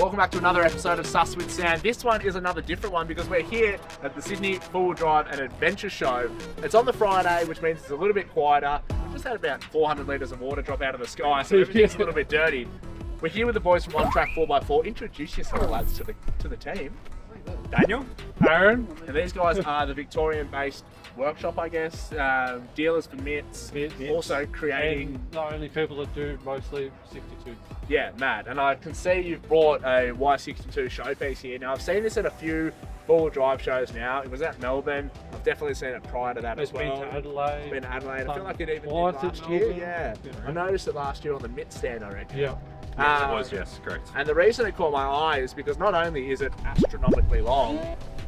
welcome back to another episode of Sus with Sam. This one is another different one because we're here at the Sydney Four-Wheel Drive and Adventure Show. It's on the Friday, which means it's a little bit quieter. We just had about 400 litres of water drop out of the sky, so everything's a little bit dirty. We're here with the boys from On Track 4x4. Introduce yourself, lads, to the team. Daniel, Aaron, and these guys are the Victorian-based workshop, I guess, dealers for mitts, also creating... And not only people that do mostly 62. Yeah, mad. And I can see you've brought a Y62 showpiece here. Now, I've seen this at a few four-wheel drive shows now. It was at Melbourne. I've definitely seen it prior to that as well. It's been to Adelaide. It's been to Adelaide. I feel like it even did Twice last at year. Melbourne. Yeah. I noticed it last year on the mitt stand, I reckon. Yeah. yes, it was, yes, correct. And the reason it caught my eye is because not only is it astronomically long,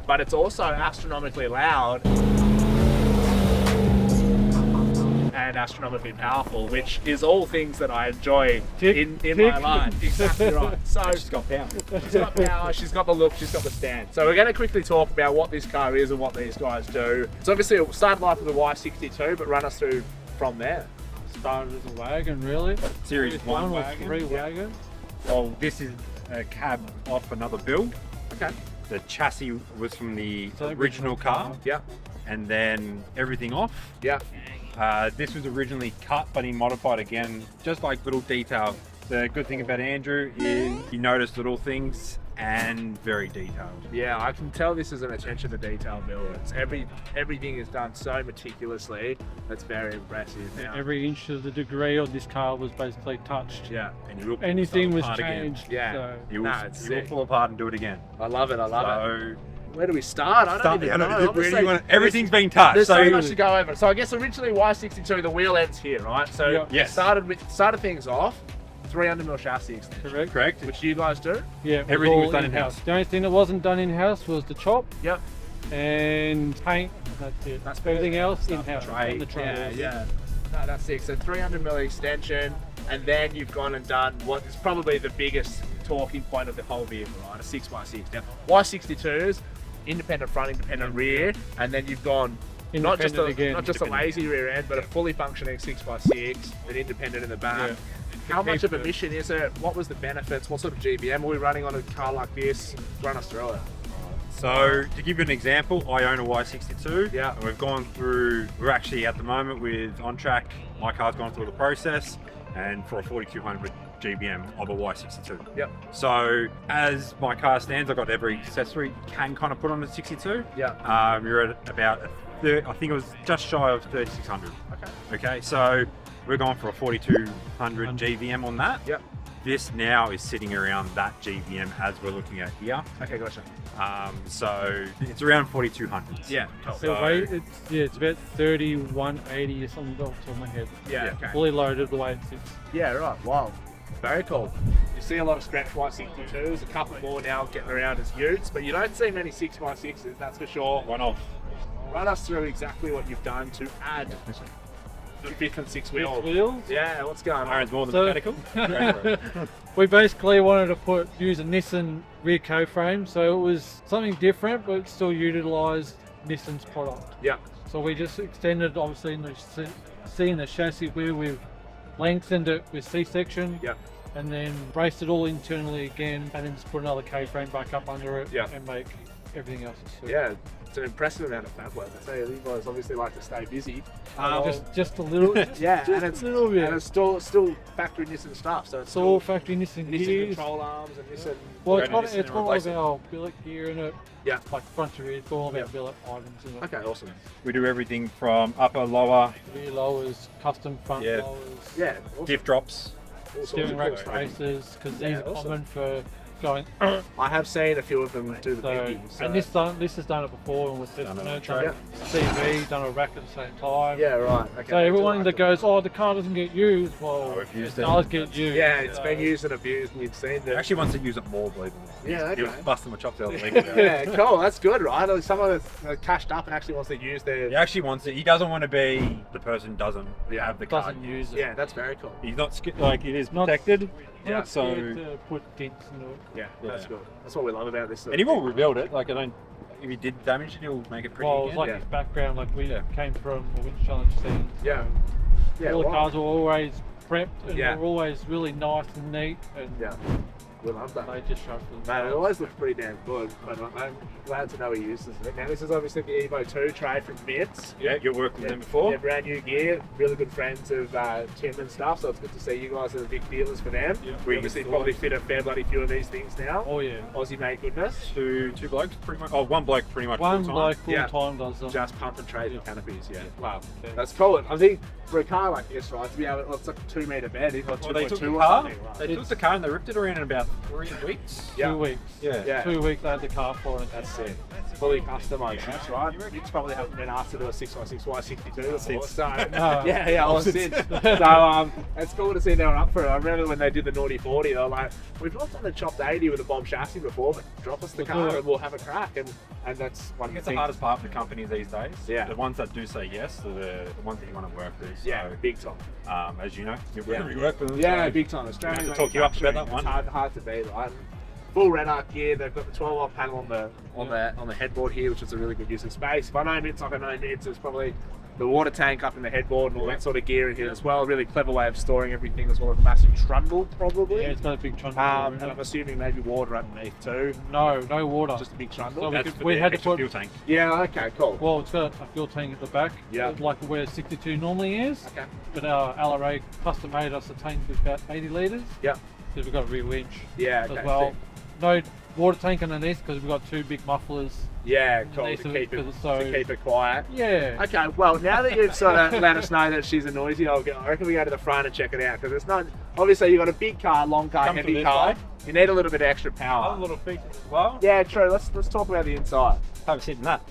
but it's also astronomically loud and astronomically powerful, which is all things that I enjoy in my life. Exactly right. So She's got power. she's got power, she's got the look, she's got the stand. So we're going to quickly talk about what this car is and what these guys do. So obviously it started life with a Y62, but run us through from there. Started as a wagon, really. Series 1 was wagon. 3 wagon. Well, this is a cab off another build. Okay. The chassis was from the So original car, Yeah. and then everything off. Yeah. This was originally cut, but he modified again, just like little detail. The good thing about Andrew is he noticed little things and very detailed. Yeah, I can tell this is an attention to detail build. It's everything is done so meticulously. That's very impressive. Now, Every inch of the degree of this car was basically touched. yeah, And he will pull Anything was stuff apart changed. Yeah. So. Again. He will, Nah, it's he will sick. pull apart and do it again. I love it. I love it. So, Where do we start? I don't even know. Obviously, everything's been touched. There's so much So to go over. So I guess originally Y62, the wheel ends here, right? So Yeah. Yes. started things off 300mm chassis extension, Correct. which you guys do. Yeah, it Everything all was done in-house. The only thing that wasn't done in-house was the chop Yep. and paint. That's it. That's everything else in-house. tray. on the tray. Yeah. No, that's sick. So 300mm extension, and then you've gone and done what is probably the biggest talking point of the whole vehicle, right? A 6x6. Now, Y62s, independent front, independent rear, and then you've gone not just a lazy rear end, but a fully functioning 6x6, an independent in the back. Yeah. How much of a mission is it? What was the benefits? What sort of GBM are we running on a car like this? Run us through it. So to give you an example, I own a Y62. Yeah. And we've gone through, we're actually at the moment with On Track, my car's gone through the process, and for a 4200 GBM of a Y62. Yep. So as my car stands, I've got every accessory you can kind of put on the 62. Yeah. You're at about, I think it was just shy of 3600. Okay. Okay, so we're going for a 4200 GVM on that. Yep. This now is sitting around that GVM as we're looking at here. Okay, gotcha. So it's around 4200s. Yeah. Cool. The weight, it's about 3180 or something off the top of my head. Yeah. Okay. Fully loaded the way it sits. Yeah, right. Wow. Very cool. You see a lot of scratch Y62s, a couple more now getting around as utes, but you don't see many 6x6s, that's for sure. One off. Run us through exactly what you've done to add the fifth and sixth wheel. Wheels. Yeah, what's going on? Aaron's more than So- mechanical. Go for it. We basically wanted to use a Nissan rear co-frame, so it was something different, but still utilised Nissan's product. Yeah. So we just extended, obviously, in the C and the chassis where we've lengthened it with C-section. Yeah. And then braced it all internally again, and then just put another K-frame back up under it, Yeah. and make everything else. Yeah, it's an impressive amount of fab work. I tell you, you guys obviously like to stay busy. Just a little, Yeah, just and it's a little bit. And it's still factory Nissan stuff, so it's It's all factory Nissan Nissan gears. control arms and Nissan. Well, We're it's gonna got Nissan all of replace it. our billet gear in it. Yeah. Like front to rear, it's all of our Yeah. billet items in it. Okay, awesome. We do everything from upper, lower, Rear lowers, custom front Yeah. lowers, Yeah, awesome. diff drops. All sorts steering of rack cool stuff. spacers, because Yeah, these are awesome. common for going. I have seen a few of them do the So, pinky. So. and this has done it before, and with this Done it on no track. CV, done a rack at the same time. Yeah, right. Okay. So everyone that goes, oh, the car doesn't get used, well, we've used it it. does get used. Yeah, it's So- been used and abused, and you've seen He that. actually wants to use it more, believe it. Yeah, He okay. was busting my chops out of the week ago. Yeah, cool. That's good, right? Like someone that's cashed up and actually wants to use their. He actually wants it. He doesn't want to be the person who doesn't have the car. Doesn't use it. Yeah, that's very cool. He's not like it is Not- protected. Yeah. Not So scared to put dents into it. Yeah, that's Yeah. good. That's what we love about this. and he will rebuild it. Like I don't. If he did damage it, he'll make it pretty Well, again. it's like Yeah. his background, like we Yeah. came from a winch challenge scene. So Yeah. Yeah, all the wow. cars were always prepped and Yeah. were always really nice and neat. And Yeah. We love that. They just show for Mate, it themselves. always looks pretty damn good, but I'm glad to know he uses it. Now, this is obviously the Evo 2 trade from Bits. Yeah, you've worked with them before. Yeah, brand new gear, really good friends of Tim and stuff, so it's good to see you guys are the big dealers for them. Yeah. We obviously probably fit a fair bloody few of these things now. Oh yeah. Aussie made goodness. Two blokes pretty much. Oh, one bloke pretty much. One full-time. bloke full Yeah. time does them. Just pump and trade with canopies, yeah. Wow. That's cool. I think for a car like this, right, to be able, it's like a 2 metre bed, it's like Well, they 2.2 took the or car. something. Right? They took the car and they ripped it around in about 3 weeks. Yeah. 2 weeks. Yeah. Yeah. 2 weeks they had the car for it. That's it. Fully customised, that's right. It's probably haven't been asked to do a 6x6 Y62 before, so yeah, I was since. So it's cool to see they were up for it. I remember when they did the naughty 40, they were like, we've not done a chopped 80 with a bomb chassis before, but drop us the car and we'll have a crack. And that's one I of think the it's the hardest part for companies these days. Yeah. The ones that do say yes are the ones that you want to work with. Yeah, So, big time. as you know, you Yeah. work with them. Yeah, so big time. Australian have to talk you up about that manufacturing, one. It's hard to beat. Like, full red arc gear. They've got the 12-volt panel on the headboard here, which is a really good use of space. If I know Mitts, like I know Mitts, there's probably the water tank up in the headboard and all that sort of gear in here as well. A really clever way of storing everything, as well as a massive trundle, probably. Yeah, it's got a big trundle. And I'm assuming maybe water underneath too. no water. Just a big So trundle. That's for we the had to extra put. fuel tank. Yeah, okay, cool. Well, it's got a fuel tank at the back. Yeah. Like where 62 normally is. Okay. But our LRA custom made us a tank with about 80 litres. Yeah. Because we've got a rear winch Yeah, okay. as well. sick. No water tank underneath because we've got 2 big mufflers. Yeah, cool. Underneath To of it, keep it, 'cause it's so- to keep it quiet. Yeah. Okay, well, now that you've sort of let us know that she's a noisy old girl, I reckon we go to the front and check it out, because it's not, obviously you've got a big car, long car, Come to heavy this car. side. You need a little bit of extra power. Other little features as well. Yeah, true. Let's talk about the inside. Have a sit in that.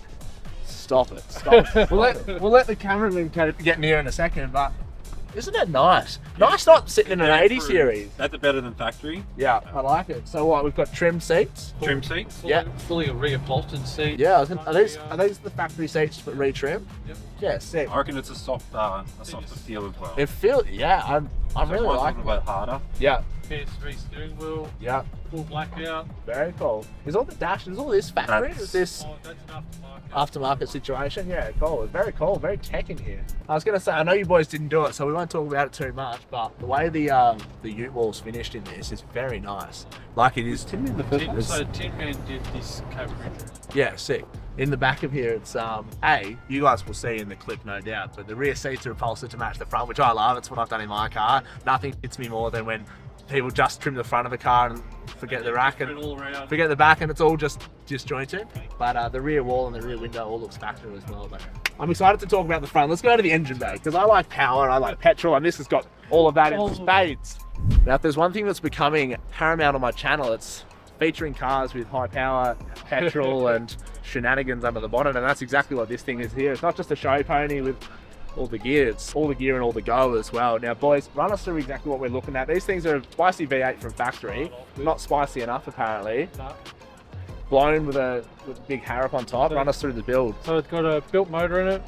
Stop it. Stop it. We'll let the cameraman get near in a second, but isn't it nice? Nice not sitting in an 80 series. That's better than factory. Yeah, I like it. So what, we've got trim seats? Trim seats. Yeah. Fully reupholstered seat. Yeah, are these the factory seats but retrim? Yep. Yeah, sick. I reckon it's a softer feel as well. It feels, yeah, I So really mine's like a it. little bit harder. Yeah, PS3 steering wheel. yeah, Full blackout. very cool. Is all the dash, is all this factory? Is this Oh, that's an aftermarket. aftermarket situation? Yeah, cool. It's very cool, very tech in here. I was gonna say, I know you boys didn't do it, so we won't talk about it too much, but the way the U-wall's finished in this is very nice. Like it is. So Tin Man did this coverage. Yeah, sick. In the back of here, it's you guys will see in the clip, no doubt, but the rear seats are upholstered to match the front, which I love. It's what I've done in my car. Nothing hits me more than when people just trim the front of the car and forget the rack and all around. forget the back, and it's all just disjointed. But the rear wall and the rear window all looks factory as well. But I'm excited to talk about the front. Let's go to the engine bay, because I like power, I like petrol, and this has got all of that in spades. Now, if there's one thing that's becoming paramount on my channel, it's featuring cars with high power, petrol, and shenanigans under the bonnet, and that's exactly what this thing is here. It's not just a show pony with all the gear, it's all the gear and all the go as well. Now, boys, run us through exactly what we're looking at. These things are a spicy V8 from factory, not spicy enough apparently. No. Blown with a big harrop on top. Run us through the build. So it's got a built motor in it,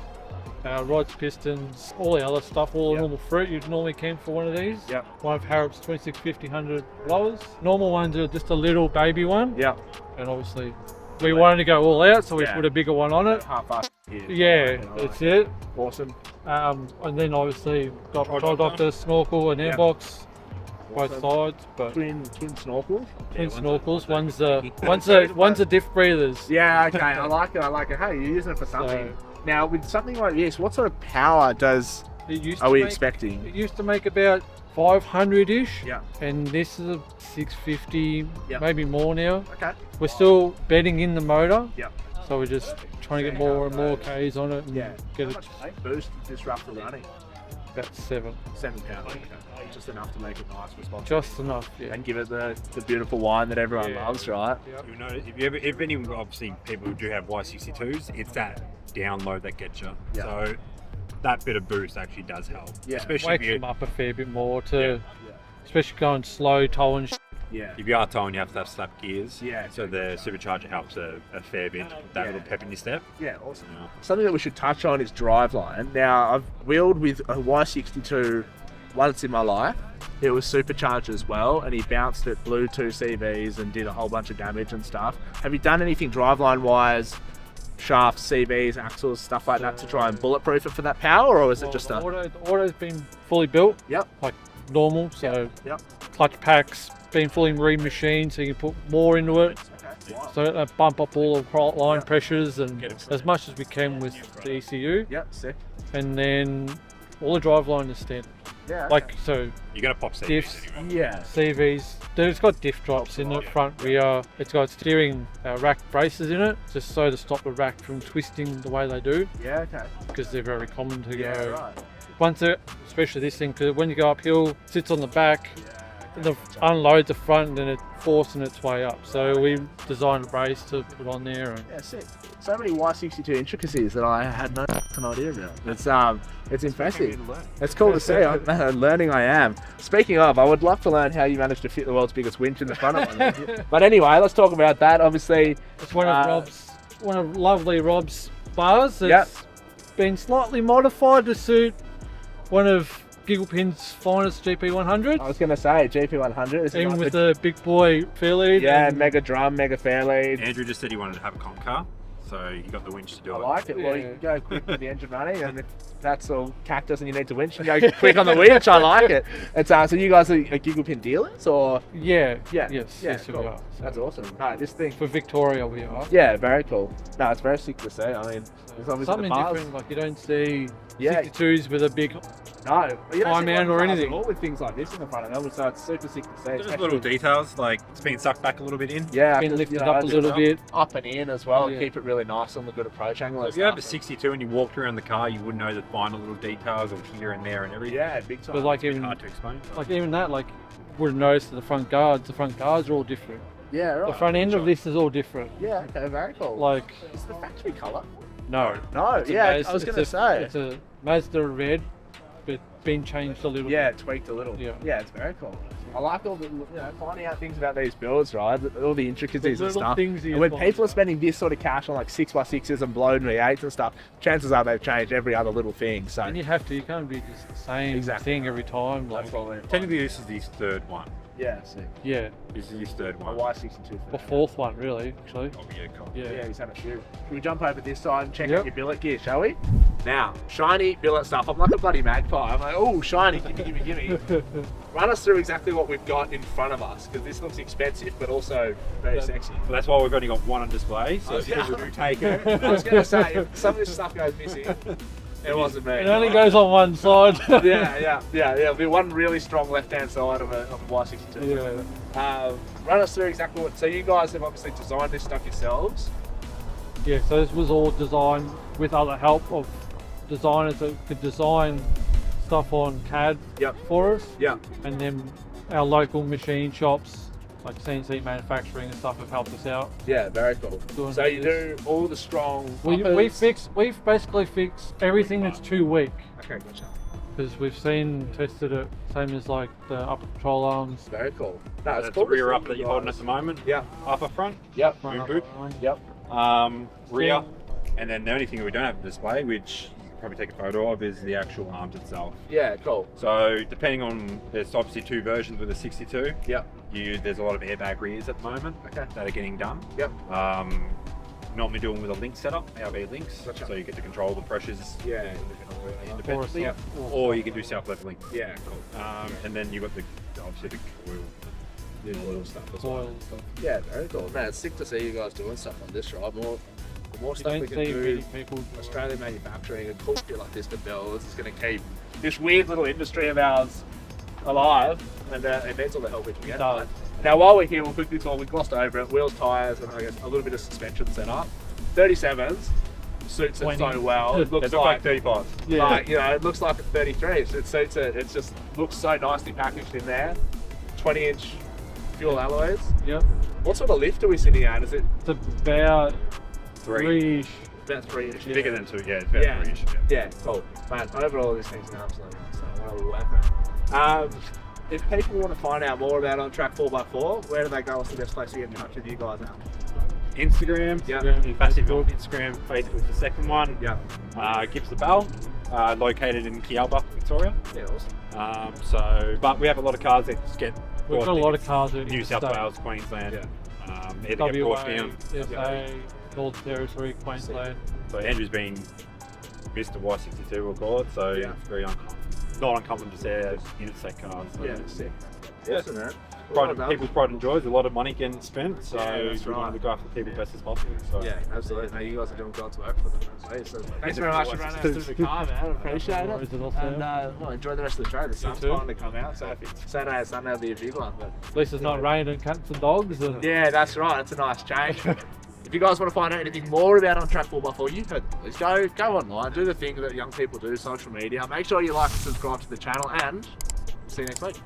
rods, pistons, all the other stuff, all the Yep. normal fruit you'd normally can for one of these. Yep. One of Harrop's 2650 blowers. Normal ones are just a little baby one, Yeah. and obviously we wanted to go all out, so we Yeah. put a bigger one on it. Half-assed gear. Yeah, You know, that's it. Awesome. And then obviously got Trod Trod doctor. Doctor, snorkel and Yep. airbox, both Awesome. sides, but Twin snorkels. twin snorkels. One's a diff breathers. Yeah, okay, I like it. Hey, you're using it for something. Now, with something like this, what sort of power are we expecting? It used to make about 500-ish. Yeah. And this is a 650, Yep. maybe more now. Okay. We're still bedding in the motor, Yep. so we're just trying to get more and more Ks on it and Yeah. get How it much weight boost to disrupt the running? about 7. 7 pounds. Okay. Just enough to make it nice, responsive. Just enough, yeah. And give it the beautiful whine that everyone Yeah. loves, right? You know, if any, obviously people who do have Y62s, it's that download that gets you. Yeah. So that bit of boost actually does help. Yeah. Especially Wakes if, them up a fair bit more to, Yeah. especially going slow, towing. Yeah. if you are towing, you have to have slap gears. Yeah. So the supercharger helps a fair bit. That Yeah. little pep in your step. Yeah, awesome. Yeah. Something that we should touch on is driveline. Now, I've wheeled with a Y62 once in my life. It was supercharged as well, and he bounced it, blew 2 CVs and did a whole bunch of damage and stuff. Have you done anything driveline wise, shafts, CVs, axles, stuff like that to try and bulletproof it for that power, or is it just the a... auto's been fully built, Yep, like normal, so yep. clutch packs been fully remachined, so you can put more into it. Okay. Wow. So bump up all the line pressures and as much as we can with the ECU. Yep, sick. And then all the driveline is standard. Yeah. Like, so You're gonna pop diffs, CVs anyway. Yeah. CVs, it's got diff drops in the front, rear. It's got steering rack braces in it, just so to stop the rack from twisting the way they do, Yeah, okay. because they're very common to Yeah, go. right. Once it, especially this thing, because when you go uphill, it sits on the back, the unloads the front, and then it's forcing its way up. So we designed a brace to put on there. And Yeah, sick. So many Y62 intricacies that I had no fucking idea about. It's impressive. It's cool to see. I'm learning. I am. Speaking of, I would love to learn how you managed to fit the world's biggest winch in the front of one. But anyway, let's talk about that. Obviously, it's one of lovely Rob's bars. It's been slightly modified to suit one of Gigglepin's finest GP100s. I was going to say GP100. Even with the big boy fair lead. Yeah, mega drum, mega fair lead. Andrew just said he wanted to have a comp car, so he got the winch to do I it. like it. Well, Yeah. you can go quick with the engine running, and if that's all cactus and you need to winch, you go quick on the winch. I like it. It's so you guys are Gigglepin dealers, or Yeah. yeah, Yes. yeah, Yes, we cool. are. So That's awesome. No, this thing. for Victoria, we are. Yeah, very cool. No, it's very sick to see. I mean, there's obviously Something the bars. different, like you don't see Yeah. 62s with a big. No, but you don't High see man modern or cars anything. at all with things like this in the front of them, so it's super sick to see. Just especially- little details, like it's been sucked back a little bit in. yeah, Been just, lifted you know, up a little bit. up and in as well. Yeah. Keep it really nice on the good approach angle. So and if you have a stuff. 62 and you walked around the car, you would know the final little details of here and there and everything. Yeah, big time. But like It's even hard to explain. even that, like would have noticed that the front guards are all different. yeah, right. The front end of this is all different. Yeah, okay, very cool. Like is it the factory colour? no, No, It's a yeah, Maz- I was it's going to say. it's a Mazda red, but been changed a little. Yeah, tweaked a little. Yeah. Yeah, it's very cool. I like all the, finding out things about these builds, right? All the intricacies The and little stuff. things you And when find. people are spending this sort of cash on like 6x6s and blown V8s and stuff, chances are they've changed every other little thing. So And you have to. You can't be just the same Exactly. thing every time. Like that's what we're Technically, this is his third one. yeah, sick. yeah, This is his third A one. Y62. the fourth one really, actually. Oh, yeah, cool. Yeah. Yeah, he's had a few. Should we jump over this side and check Yep. out your billet gear, shall we? Now, shiny billet stuff. I'm like a bloody magpie. I'm like, oh, shiny, gimme. Run us through exactly what we've got in front of us, because this looks expensive, but also very sexy. So that's why we've only got one on display. So Oh, if yeah. people do take it, I was going to say, if some of this stuff goes missing, it wasn't me. It only goes on one side. Yeah. It'll be one really strong left-hand side of a Y62. Yeah. Run us through exactly what. So you guys have obviously designed this stuff yourselves. Yeah, so this was all designed with other help of designers that could design stuff on CAD Yep. for us, Yeah. and then our local machine shops like CNC manufacturing and stuff have helped us out. Yeah, very cool. Doing So you this. do all the strong. We've basically fixed everything that's too weak, Okay, gotcha. because we've tested it, same as like the upper control arms. Very cool. No, it's that's cool. the rear to up see that you you're holding guys. at the moment. Yeah. Upper front, Yep. front, boot. upper line. Yep. rear, Yeah. and then the only thing that we don't have to display, which you can probably take a photo of, is the actual arms itself. Yeah, cool. So depending on, there's obviously two versions with the 62. Yep. There's a lot of airbag rears at the moment Okay. that are getting done. Yep. Normally doing with a link setup, ARB links, Gotcha. so you get to control the pressures Yeah. independently, Or or you can do self-leveling. Yeah, cool. And then you've got obviously the coil. The oil stuff as well. Coil and stuff. Yeah, very cool. Man, it's sick to see you guys doing stuff like this, right? The more stuff Don't we can see do. many people. Australian manufacturing and cool shit like this to build is going to keep this weird little industry of ours alive, and it needs all the help we can get. does. Now, while we're here, we'll quickly talk. We glossed over it: wheels, tires, and I guess a little bit of suspension setup. 37s suits it 20. so well. It They looks look like like 35s. Yeah. like, it looks like a 33. So it suits it. It just looks so nicely packaged in there. 20-inch fuel alloys. Yep. What sort of lift are we sitting at? Is it It's about Three. 3-ish. about 3-inch? It's bigger than 2, yeah, it's about Yeah. 3-ish. Yeah, cool. Man, overall, this thing's an absolute if people want to find out more about On Track 4x4, where do they go? What's the best place to get in touch with you guys at? Instagram, Yeah. massive Instagram, Facebook, the second one. Yeah. Gives the Bell, located in Kialba, Victoria. Yeah, awesome. But we have a lot of cars that just get We've got a lot of cars in New the South state. Wales, Queensland. Yeah. Either get brought WA, down. SA, Northern Territory, Queensland. So Andrew's been Mr. Y62, we'll call it. So Yeah. it's very not uncommon to see interstate cars. So Yeah, sick. Awesome, man. Well done. People's pride and joy. There's a lot of money getting spent, so that's we want to look after people best as possible. So. Yeah, absolutely. No, you guys are doing God's work for them. So thanks very much for running us through the car, man. I appreciate it. And well, enjoy the rest of the show. The sun's starting to come out, so Saturday and Sunday will be a big one. But At least it's not raining cats and dogs. And yeah, that's right. It's a nice change. If you guys want to find out anything more about On Track 4x4, you've heard the list. Go online, do the thing that young people do, social media. Make sure you like and subscribe to the channel, and see you next week.